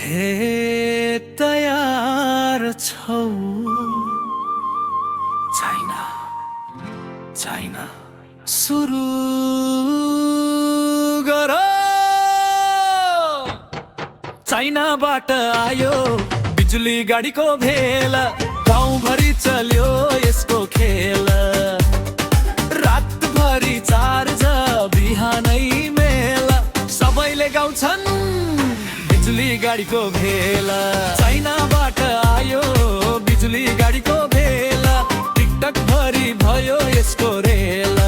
हे तयार छौ चाइना चाइना सुरु गर चाइनाबाट आयो बिजुली गाडीको भेल गाउँभरि चल्यो यसको खेल रातभरि चार्ज बिहानै मेल सबैले गाउँछन् बिजुली गाडीको भेल चाइनाबाट आयो बिजुली गाडीको भेल टिकटक भरि भयो यसको रेल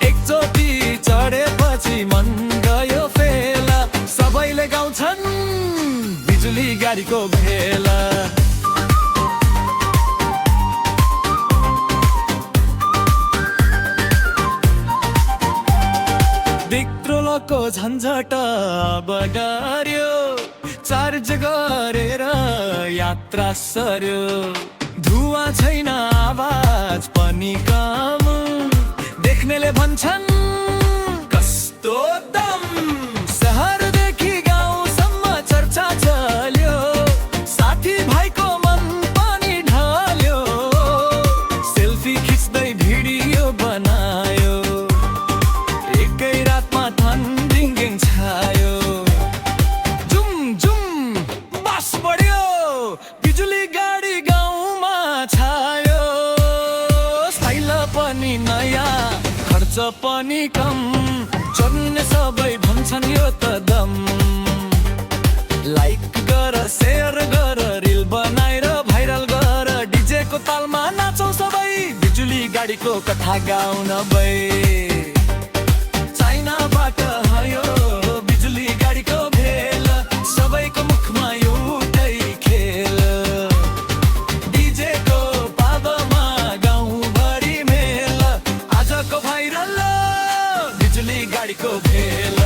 एकचोटि चढेपछि मन गयो फेल सबैले गाउँछन् बिजुली गाडीको भेल दिक्रोलको झन्झट बगार्यो चार्ज गरेर यात्रा सर्यो धुवा छैन आवाज पनि कम देख्नेले भन्छन् कस्तो दम शहरदेखि गाउँसम्म चर्चा चल्यो साथी भाइको मन पनि ढल्यो सेल्फी खिच्दै भिडियो बनायो एकै रातमा थन्डिङ छायो जुम जुम बस बढ्यो बिजुली गाडी गाउँमा छायो स्टाइल पनि नयाँ खर्च पनि कम चढ्ने सबै भन्छन् यो त दम लाइक गर शेयर गर रिल बनाएर भाइरल गर डिजेको तालमा नाचौ सबै बिजुली गाडीको कथा गाउन बै चाइनाबाट आयो बिजुली गाडीको भेल सबैको मुखमा एउटै खेल डिजेको पादमा गाउँभरि मेल आजको भाइरल बिजुली गाडीको भेल